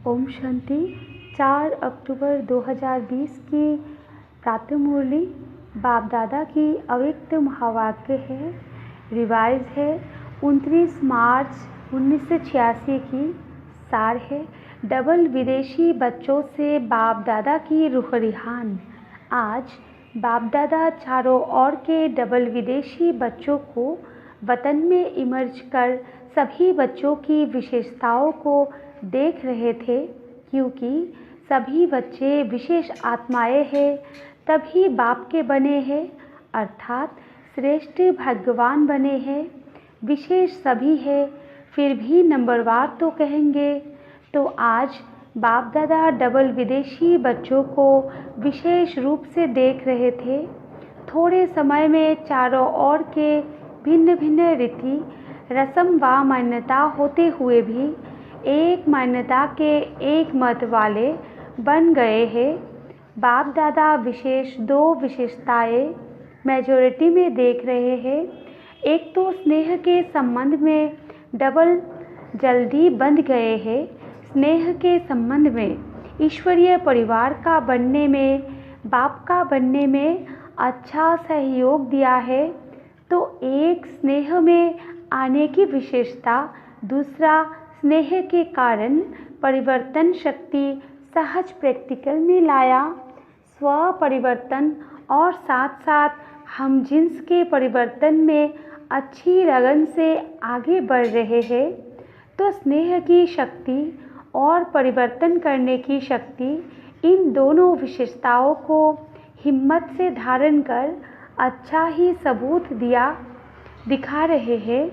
ओम शांति। 4 अक्टूबर 2020 की प्रातः मुरली बाप दादा की अव्यक्त महावाक्य है, रिवाइज है 29 मार्च 1986 की। सार है डबल विदेशी बच्चों से बाप दादा की रूह रिहान। आज बाप दादा चारों ओर के डबल विदेशी बच्चों को वतन में इमर्ज कर सभी बच्चों की विशेषताओं को देख रहे थे, क्योंकि सभी बच्चे विशेष आत्माएं हैं, तभी बाप के बने हैं, अर्थात श्रेष्ठ भगवान बने हैं। विशेष सभी है, फिर भी नंबरवार तो कहेंगे। तो आज बाप दादा डबल विदेशी बच्चों को विशेष रूप से देख रहे थे। थोड़े समय में चारों ओर के भिन्न भिन्न रीति रस्म व मान्यता होते हुए भी एक मान्यता के एक मत वाले बन गए हैं। बाप दादा विशेष दो विशेषताएं मेजॉरिटी में देख रहे हैं। एक तो स्नेह के संबंध में डबल जल्दी बंध गए हैं। स्नेह के संबंध में ईश्वरीय परिवार का बनने में, बाप का बनने में अच्छा सहयोग दिया है। तो एक स्नेह में आने की विशेषता, दूसरा स्नेह के कारण परिवर्तन शक्ति सहज प्रैक्टिकल में लाया। स्व परिवर्तन और साथ साथ हम जिन्स के परिवर्तन में अच्छी लगन से आगे बढ़ रहे हैं। तो स्नेह की शक्ति और परिवर्तन करने की शक्ति, इन दोनों विशेषताओं को हिम्मत से धारण कर अच्छा ही सबूत दिखा रहे हैं।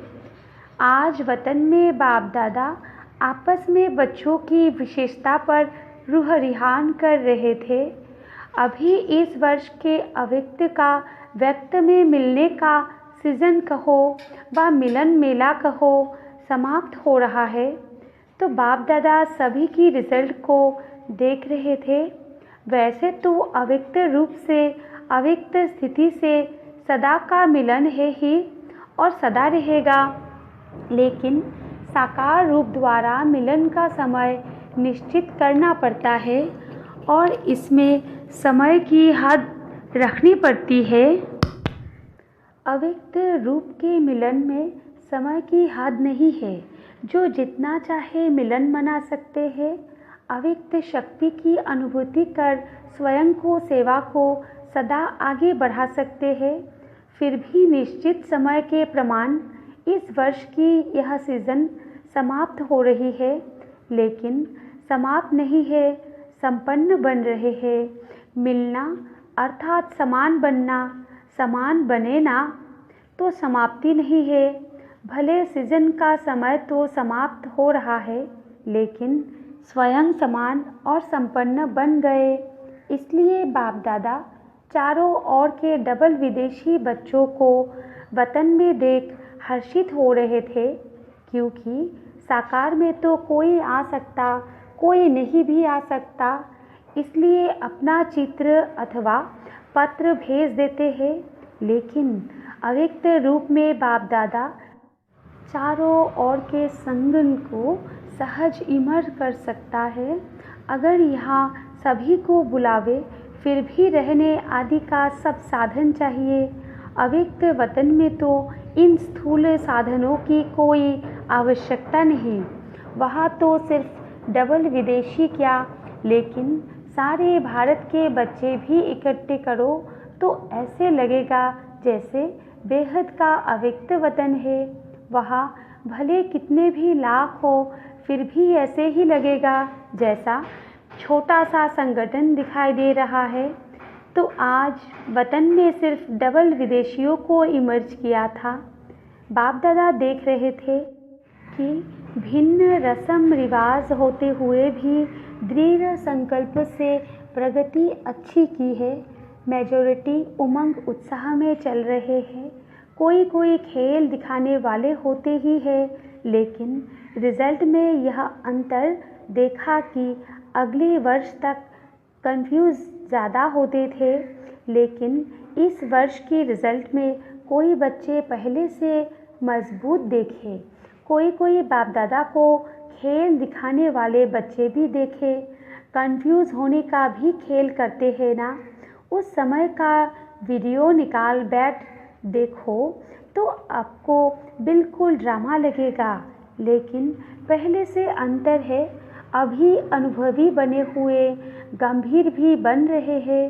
आज वतन में बाप दादा आपस में बच्चों की विशेषता पर रूह रिहान कर रहे थे। अभी इस वर्ष के अव्यक्त का व्यक्त में मिलने का सीजन कहो व मिलन मेला कहो समाप्त हो रहा है। तो बाप दादा सभी की रिजल्ट को देख रहे थे। वैसे तो अव्यक्त रूप से, अव्यक्त स्थिति से सदा का मिलन है ही और सदा रहेगा, लेकिन साकार रूप द्वारा मिलन का समय निश्चित करना पड़ता है और इसमें समय की हद रखनी पड़ती है। अव्यक्त रूप के मिलन में समय की हद नहीं है। जो जितना चाहे मिलन मना सकते हैं। अव्यक्त शक्ति की अनुभूति कर स्वयं को, सेवा को सदा आगे बढ़ा सकते हैं। फिर भी निश्चित समय के प्रमाण इस वर्ष की यह सीज़न समाप्त हो रही है, लेकिन समाप्त नहीं है, संपन्न बन रहे हैं। मिलना अर्थात समान बनना, समान बने ना तो समाप्ति नहीं है। भले सीजन का समय तो समाप्त हो रहा है, लेकिन स्वयं समान और संपन्न बन गए। इसलिए बाप दादा चारों ओर के डबल विदेशी बच्चों को वतन में देख हर्षित हो रहे थे, क्योंकि साकार में तो कोई आ सकता, कोई नहीं भी आ सकता। इसलिए अपना चित्र अथवा पत्र भेज देते हैं, लेकिन अव्यक्त रूप में बाप दादा चारों ओर के संगन को सहज इमर्ज कर सकता है। अगर यहाँ सभी को बुलावे, फिर भी रहने आदि का सब साधन चाहिए। अव्यक्त वतन में तो इन स्थूल साधनों की कोई आवश्यकता नहीं। वहाँ तो सिर्फ डबल विदेशी क्या, लेकिन सारे भारत के बच्चे भी इकट्ठे करो तो ऐसे लगेगा जैसे बेहद का अव्यक्त वतन है। वहाँ भले कितने भी लाख हो, फिर भी ऐसे ही लगेगा जैसा छोटा सा संगठन दिखाई दे रहा है। तो आज वतन में सिर्फ डबल विदेशियों को इमर्ज किया था। बाप दादा देख रहे थे कि भिन्न रस्म रिवाज होते हुए भी दृढ़ संकल्प से प्रगति अच्छी की है। मेजॉरिटी उमंग उत्साह में चल रहे हैं। कोई कोई खेल दिखाने वाले होते ही हैं, लेकिन रिजल्ट में यह अंतर देखा कि अगले वर्ष तक कंफ्यूज ज़्यादा होते थे, लेकिन इस वर्ष की रिज़ल्ट में कोई बच्चे पहले से मजबूत देखे। कोई कोई बाप दादा को खेल दिखाने वाले बच्चे भी देखे, कंफ्यूज होने का भी खेल करते हैं ना। उस समय का वीडियो निकाल बैठ देखो तो आपको बिल्कुल ड्रामा लगेगा, लेकिन पहले से अंतर है। अभी अनुभवी बने हुए गंभीर भी बन रहे हैं।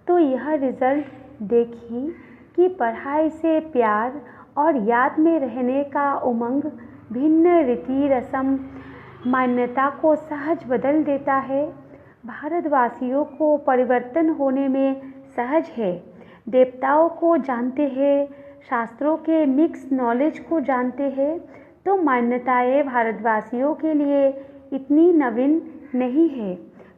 तो यह रिजल्ट देखिए कि पढ़ाई से प्यार और याद में रहने का उमंग भिन्न रीति रस्म मान्यता को सहज बदल देता है। भारतवासियों को परिवर्तन होने में सहज है। देवताओं को जानते हैं, शास्त्रों के मिक्स नॉलेज को जानते हैं, तो मान्यताएं भारतवासियों के लिए इतनी नवीन नहीं है।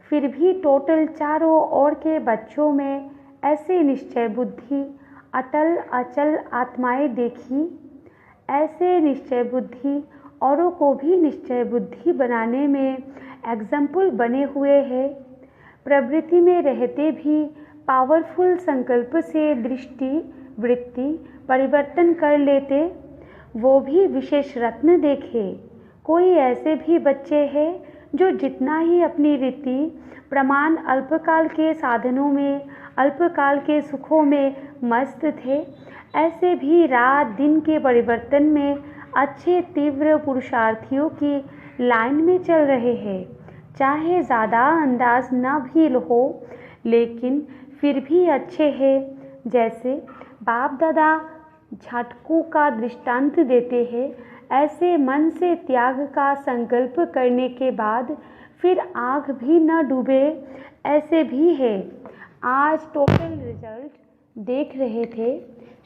फिर भी टोटल चारों ओर के बच्चों में ऐसे निश्चय बुद्धि, अटल अचल आत्माएं देखी। ऐसे निश्चय बुद्धि औरों को भी निश्चय बुद्धि बनाने में एग्जाम्पल बने हुए हैं। प्रवृत्ति में रहते भी पावरफुल संकल्प से दृष्टि वृत्ति परिवर्तन कर लेते, वो भी विशेष रत्न देखे। कोई ऐसे भी बच्चे हैं जो जितना ही अपनी रीति प्रमाण अल्पकाल के साधनों में, अल्पकाल के सुखों में मस्त थे, ऐसे भी रात दिन के परिवर्तन में अच्छे तीव्र पुरुषार्थियों की लाइन में चल रहे हैं। चाहे ज़्यादा अंदाज न भी हो, लेकिन फिर भी अच्छे हैं। जैसे बाप दादा झटकों का दृष्टांत देते हैं, ऐसे मन से त्याग का संकल्प करने के बाद फिर आँख भी न डूबे, ऐसे भी है। आज टोटल रिजल्ट देख रहे थे।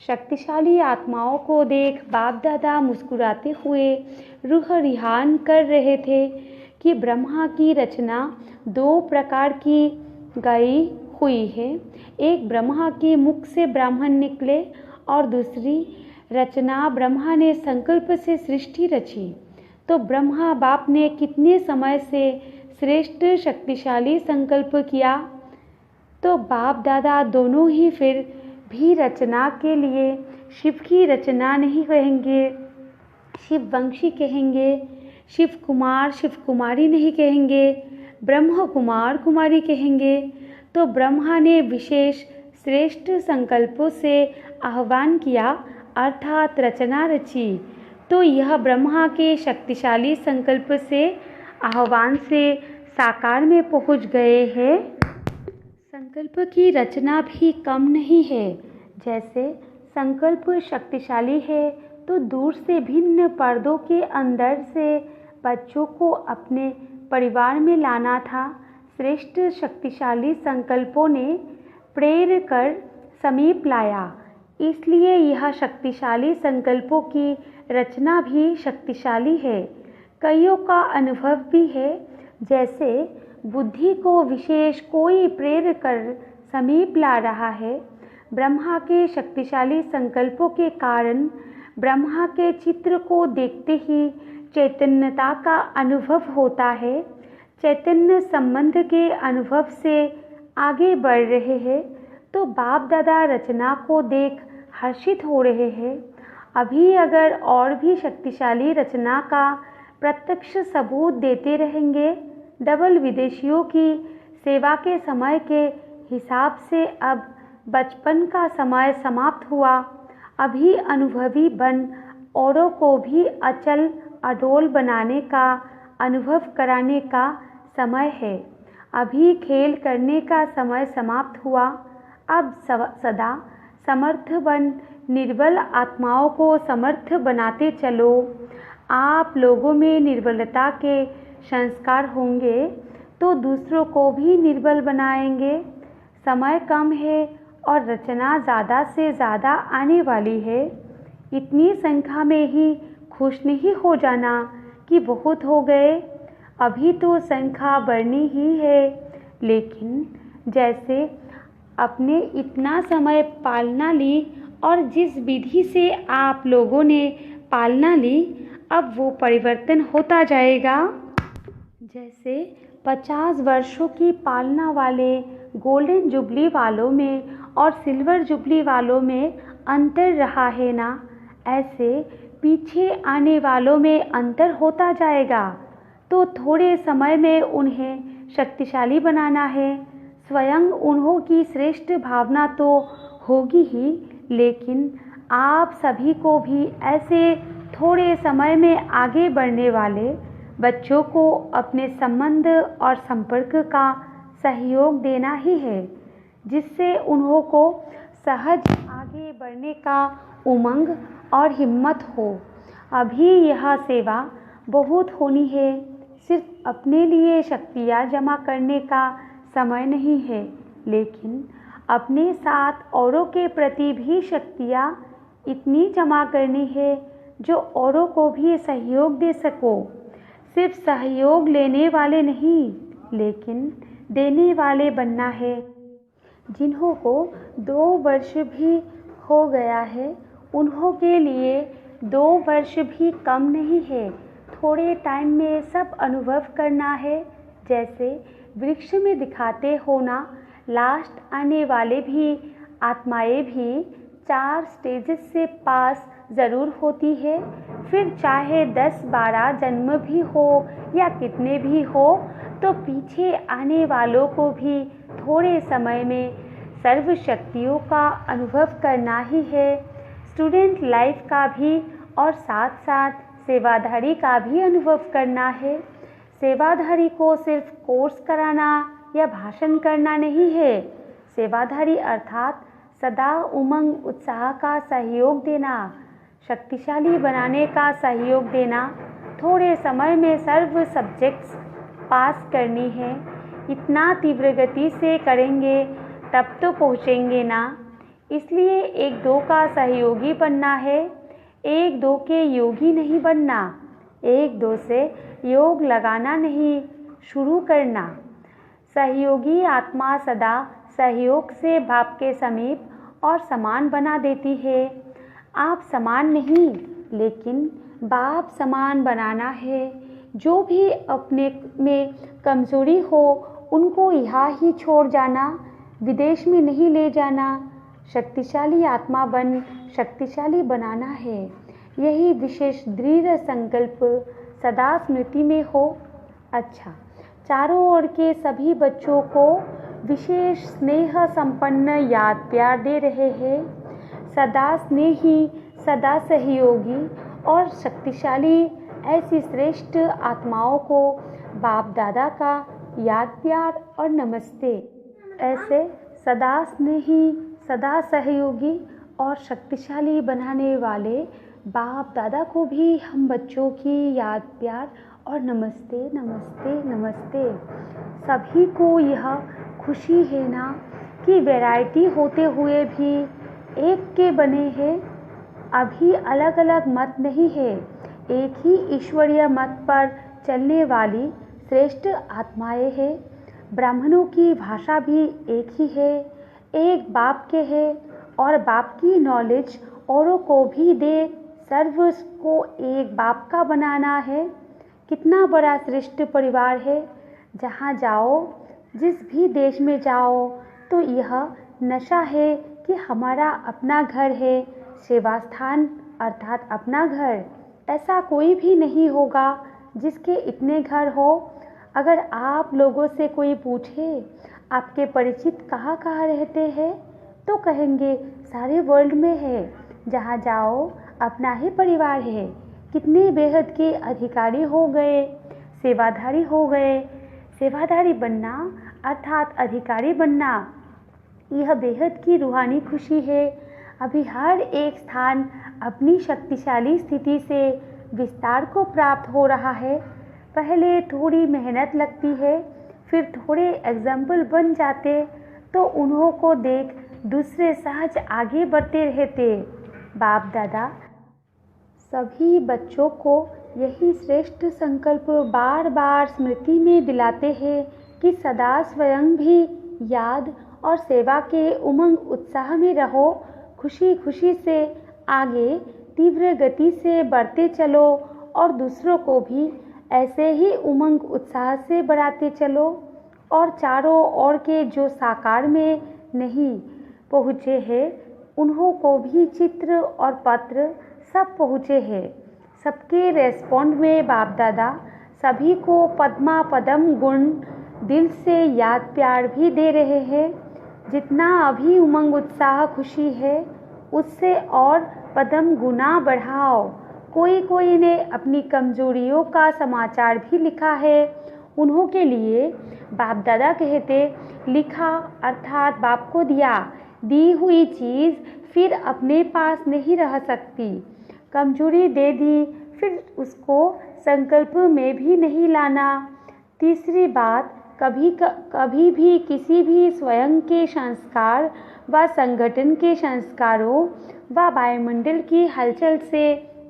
शक्तिशाली आत्माओं को देख बाप दादा मुस्कुराते हुए रूह रिहान कर रहे थे कि ब्रह्मा की रचना दो प्रकार की गई हुई है। एक ब्रह्मा के मुख से ब्राह्मण निकले और दूसरी रचना ब्रह्मा ने संकल्प से सृष्टि रची। तो ब्रह्मा बाप ने कितने समय से श्रेष्ठ शक्तिशाली संकल्प किया, तो बाप दादा दोनों ही फिर भी रचना के लिए शिव की रचना नहीं कहेंगे, शिव वंशी कहेंगे, शिव कुमार शिव कुमारी नहीं कहेंगे, ब्रह्म कुमार कुमारी कहेंगे। तो ब्रह्मा ने विशेष श्रेष्ठ संकल्पों से आह्वान किया, अर्थात रचना रची। तो यह ब्रह्मा के शक्तिशाली संकल्प से आह्वान से साकार में पहुंच गए हैं। संकल्प की रचना भी कम नहीं है। जैसे संकल्प शक्तिशाली है तो दूर से भिन्न पर्दों के अंदर से बच्चों को अपने परिवार में लाना था। श्रेष्ठ शक्तिशाली संकल्पों ने प्रेर कर समीप लाया। इसलिए यह शक्तिशाली संकल्पों की रचना भी शक्तिशाली है। कईयों का अनुभव भी है। जैसे बुद्धि को विशेष कोई प्रेर कर समीप ला रहा है। ब्रह्मा के शक्तिशाली संकल्पों के कारण ब्रह्मा के चित्र को देखते ही चैतन्यता का अनुभव होता है। चैतन्य संबंध के अनुभव से आगे बढ़ रहे हैं। तो बाप दादा रचना को देख हर्षित हो रहे हैं। अभी अगर और भी शक्तिशाली रचना का प्रत्यक्ष सबूत देते रहेंगे। डबल विदेशियों की सेवा के समय के हिसाब से अब बचपन का समय समाप्त हुआ। अभी अनुभवी बन औरों को भी अचल अडोल बनाने का अनुभव कराने का समय है। अभी खेल करने का समय समाप्त हुआ। अब सदा समर्थ बन निर्बल आत्माओं को समर्थ बनाते चलो। आप लोगों में निर्बलता के संस्कार होंगे तो दूसरों को भी निर्बल बनाएंगे। समय कम है और रचना ज़्यादा से ज़्यादा आने वाली है। इतनी संख्या में ही खुश नहीं हो जाना कि बहुत हो गए। अभी तो संख्या बढ़नी ही है। लेकिन जैसे अपने इतना समय पालना ली और जिस विधि से आप लोगों ने पालना ली, अब वो परिवर्तन होता जाएगा। जैसे 50 वर्षों की पालना वाले गोल्डन जुबली वालों में और सिल्वर जुबली वालों में अंतर रहा है ना, ऐसे पीछे आने वालों में अंतर होता जाएगा। तो थोड़े समय में उन्हें शक्तिशाली बनाना है। स्वयं उन्हों की श्रेष्ठ भावना तो होगी ही, लेकिन आप सभी को भी ऐसे थोड़े समय में आगे बढ़ने वाले बच्चों को अपने संबंध और संपर्क का सहयोग देना ही है, जिससे उन्हों को सहज आगे बढ़ने का उमंग और हिम्मत हो। अभी यह सेवा बहुत होनी है, सिर्फ अपने लिए शक्तियाँ जमा करने का समय नहीं है, लेकिन अपने साथ औरों के प्रति भी शक्तियाँ इतनी जमा करनी है जो औरों को भी सहयोग दे सको। सिर्फ सहयोग लेने वाले नहीं, लेकिन देने वाले बनना है। जिन्हों को 2 वर्ष भी हो गया है, उन्हों के लिए 2 वर्ष भी कम नहीं है। थोड़े टाइम में सब अनुभव करना है, जैसे वृक्ष में दिखाते हो ना। लास्ट आने वाले भी आत्माएं भी 4 स्टेजेस से पास ज़रूर होती है। फिर चाहे 10-12 जन्म भी हो या कितने भी हो, तो पीछे आने वालों को भी थोड़े समय में सर्व शक्तियों का अनुभव करना ही है। स्टूडेंट लाइफ का भी और साथ साथ सेवाधारी का भी अनुभव करना है। सेवाधारी को सिर्फ कोर्स कराना या भाषण करना नहीं है। सेवाधारी अर्थात सदा उमंग उत्साह का सहयोग देना, शक्तिशाली बनाने का सहयोग देना। थोड़े समय में सर्व सब्जेक्ट्स पास करनी है। इतना तीव्र गति से करेंगे तब तो पहुँचेंगे ना। इसलिए 1-2 का सहयोगी बनना है, 1-2 के योगी नहीं बनना। 1-2 से योग लगाना नहीं, शुरू करना। सहयोगी आत्मा सदा सहयोग से बाप के समीप और समान बना देती है। आप समान नहीं, लेकिन बाप समान बनाना है। जो भी अपने में कमज़ोरी हो, उनको यहाँ ही छोड़ जाना, विदेश में नहीं ले जाना। शक्तिशाली आत्मा बन शक्तिशाली बनाना है। यही विशेष दृढ़ संकल्प सदा स्मृति में हो। अच्छा, चारों ओर के सभी बच्चों को विशेष स्नेह संपन्न याद प्यार दे रहे हैं। सदा स्नेही, सदा सहयोगी और शक्तिशाली ऐसी श्रेष्ठ आत्माओं को बाप दादा का याद प्यार और नमस्ते। ऐसे सदा स्नेही, सदा सहयोगी और शक्तिशाली बनाने वाले बाप दादा को भी हम बच्चों की याद प्यार और नमस्ते नमस्ते नमस्ते। सभी को यह खुशी है ना कि वैरायटी होते हुए भी एक के बने हैं। अभी अलग अलग मत नहीं है, एक ही ईश्वरीय मत पर चलने वाली श्रेष्ठ आत्माएं हैं। ब्राह्मणों की भाषा भी एक ही है, एक बाप के है और बाप की नॉलेज औरों को भी दे। सर्व को एक बाप का बनाना है। कितना बड़ा श्रेष्ठ परिवार है। जहाँ जाओ, जिस भी देश में जाओ, तो यह नशा है कि हमारा अपना घर है। सेवा स्थान अर्थात अपना घर। ऐसा कोई भी नहीं होगा जिसके इतने घर हो। अगर आप लोगों से कोई पूछे आपके परिचित कहाँ कहाँ रहते हैं, तो कहेंगे सारे वर्ल्ड में है। जहाँ जाओ अपना ही परिवार है। कितने बेहद के अधिकारी हो गए, सेवाधारी हो गए। सेवाधारी बनना अर्थात अधिकारी बनना, यह बेहद की रूहानी खुशी है। अभी हर एक स्थान अपनी शक्तिशाली स्थिति से विस्तार को प्राप्त हो रहा है। पहले थोड़ी मेहनत लगती है, फिर थोड़े एग्जाम्पल बन जाते, तो उन्हों को देख दूसरे सहज आगे बढ़ते रहते। बाप दादा सभी बच्चों को यही श्रेष्ठ संकल्प बार बार स्मृति में दिलाते हैं कि सदा स्वयं भी याद और सेवा के उमंग उत्साह में रहो। खुशी खुशी से आगे तीव्र गति से बढ़ते चलो और दूसरों को भी ऐसे ही उमंग उत्साह से बढ़ाते चलो। और चारों ओर के जो साकार में नहीं पहुँचे हैं, उन्हों को भी चित्र और पत्र सब पहुँचे हैं। सबके रेस्पॉन्ड में बाप दादा सभी को पद्मा पदम गुण दिल से याद प्यार भी दे रहे हैं। जितना अभी उमंग उत्साह खुशी है उससे और पदम गुना बढ़ाओ। कोई ने अपनी कमजोरियों का समाचार भी लिखा है। उन्हों के लिए बाप दादा कहते लिखा अर्थात बाप को दिया, दी हुई चीज़ फिर अपने पास नहीं रह सकती। कमजोरी दे दी फिर उसको संकल्प में भी नहीं लाना। तीसरी बात, कभी भी किसी भी स्वयं के संस्कार व संगठन के संस्कारों व वायुमंडल की हलचल से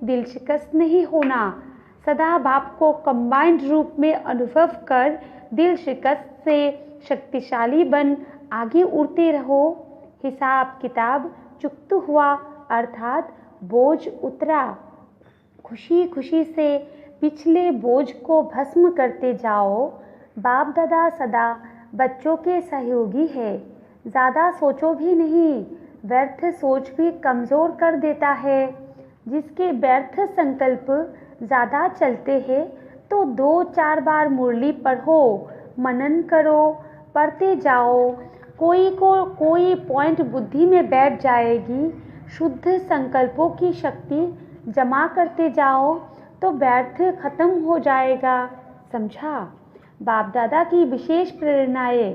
दिल शिकस्त नहीं होना। सदा बाप को कंबाइंड रूप में अनुभव कर दिल शिकस्त से शक्तिशाली बन आगे उड़ते रहो। हिसाब किताब चुकत हुआ अर्थात बोझ उतरा। खुशी खुशी से पिछले बोझ को भस्म करते जाओ। बाप दादा सदा बच्चों के सहयोगी है। ज़्यादा सोचो भी नहीं, व्यर्थ सोच भी कमज़ोर कर देता है। जिसके व्यर्थ संकल्प ज़्यादा चलते हैं तो 2-4 बार मुरली पढ़ो, मनन करो, पढ़ते जाओ। कोई पॉइंट बुद्धि में बैठ जाएगी। शुद्ध संकल्पों की शक्ति जमा करते जाओ तो व्यर्थ खत्म हो जाएगा। समझा? बाप दादा की विशेष प्रेरणाएं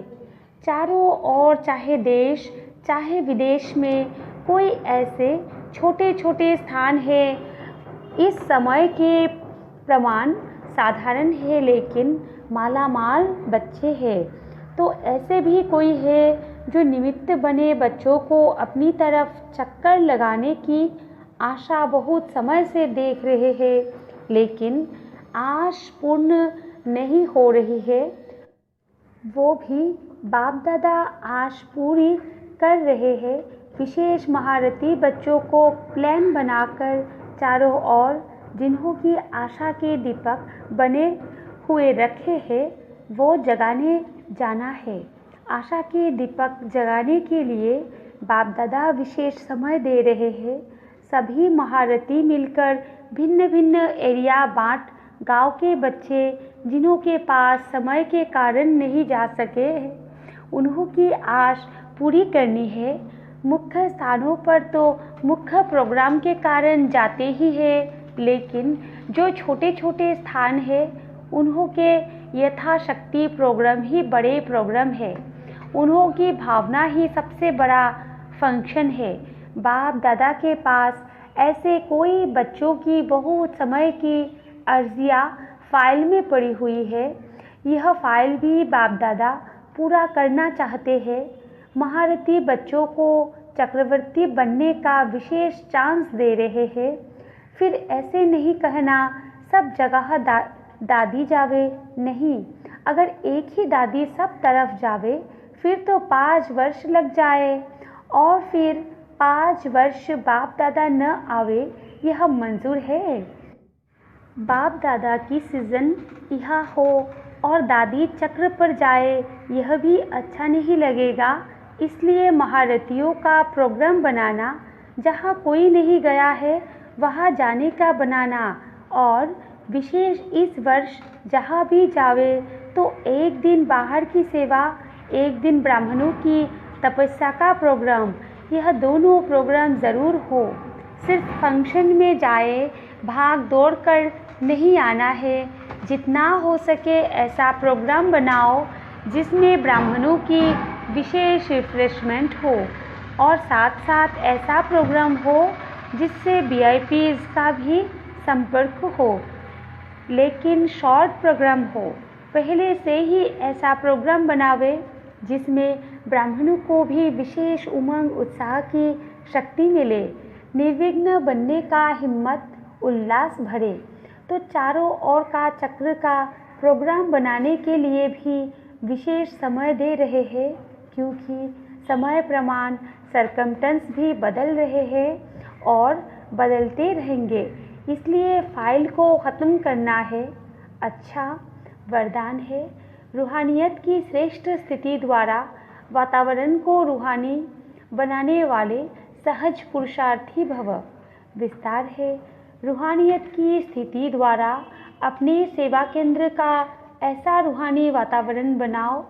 चारों ओर, चाहे देश चाहे विदेश में कोई ऐसे छोटे छोटे स्थान है। इस समय के प्रमाण साधारण है लेकिन मालामाल बच्चे हैं। तो ऐसे भी कोई है जो निमित्त बने बच्चों को अपनी तरफ चक्कर लगाने की आशा बहुत समय से देख रहे हैं लेकिन आश पूर्ण नहीं हो रही है। वो भी बाप दादा आश पूरी कर रहे हैं। विशेष महारथी बच्चों को प्लान बनाकर चारों ओर जिन्हों की आशा के दीपक बने हुए रखे हैं वो जगाने जाना है। आशा के दीपक जगाने के लिए बाप दादा विशेष समय दे रहे हैं। सभी महारथी मिलकर भिन्न भिन्न एरिया बांट गांव के बच्चे जिन्हों के पास समय के कारण नहीं जा सके उन्हों की आश पूरी करनी है। मुख्य स्थानों पर तो मुख्य प्रोग्राम के कारण जाते ही हैं लेकिन जो छोटे छोटे स्थान है उन्हों के यथाशक्ति प्रोग्राम ही बड़े प्रोग्राम है। उन्हों की भावना ही सबसे बड़ा फंक्शन है। बाप दादा के पास ऐसे कोई बच्चों की बहुत समय की अर्जियां फाइल में पड़ी हुई है। यह फाइल भी बाप दादा पूरा करना चाहते हैं। महारथी बच्चों को चक्रवर्ती बनने का विशेष चांस दे रहे हैं। फिर ऐसे नहीं कहना सब जगह दादी जावे, नहीं। अगर एक ही दादी सब तरफ जावे फिर तो 5 वर्ष लग जाए और फिर 5 वर्ष बाप दादा न आवे, यह मंजूर है। बाप दादा की सीजन यहाँ हो और दादी चक्र पर जाए, यह भी अच्छा नहीं लगेगा। इसलिए महारथियों का प्रोग्राम बनाना, जहाँ कोई नहीं गया है वहाँ जाने का बनाना और विशेष इस वर्ष जहाँ भी जावे तो एक दिन बाहर की सेवा, एक दिन ब्राह्मणों की तपस्या का प्रोग्राम, यह दोनों प्रोग्राम ज़रूर हो। सिर्फ फंक्शन में जाए, भाग दौड़ कर नहीं आना है। जितना हो सके ऐसा प्रोग्राम बनाओ जिसमें ब्राह्मणों की विशेष रिफ्रेशमेंट हो और साथ साथ ऐसा प्रोग्राम हो जिससे VIPs का भी संपर्क हो, लेकिन शॉर्ट प्रोग्राम हो। पहले से ही ऐसा प्रोग्राम बनावे जिसमें ब्राह्मणों को भी विशेष उमंग उत्साह की शक्ति मिले, निर्विघ्न बनने का हिम्मत उल्लास भरे। तो चारों ओर का चक्र का प्रोग्राम बनाने के लिए भी विशेष समय दे रहे हैं क्योंकि समय प्रमाण सरकमटेंस भी बदल रहे हैं और बदलते रहेंगे। इसलिए फाइल को ख़त्म करना है। अच्छा वरदान है। रूहानियत की श्रेष्ठ स्थिति द्वारा वातावरण को रूहानी बनाने वाले सहज पुरुषार्थी भव। विस्तार है। रूहानियत की स्थिति द्वारा अपने सेवा केंद्र का ऐसा रूहानी वातावरण बनाओ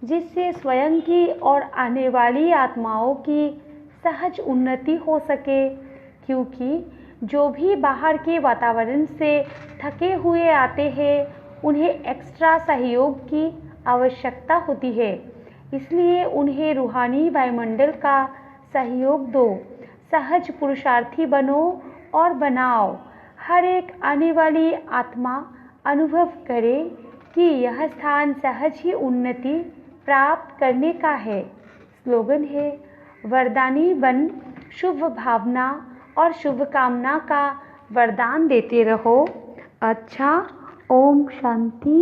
जिससे स्वयं की और आने वाली आत्माओं की सहज उन्नति हो सके, क्योंकि जो भी बाहर के वातावरण से थके हुए आते हैं उन्हें एक्स्ट्रा सहयोग की आवश्यकता होती है। इसलिए उन्हें रूहानी वायुमंडल का सहयोग दो। सहज पुरुषार्थी बनो और बनाओ। हर एक आने वाली आत्मा अनुभव करे कि यह स्थान सहज ही उन्नति प्राप्त करने का है। स्लोगन है, वरदानी बन शुभ भावना और शुभकामना का वरदान देते रहो। अच्छा, ओम शांति।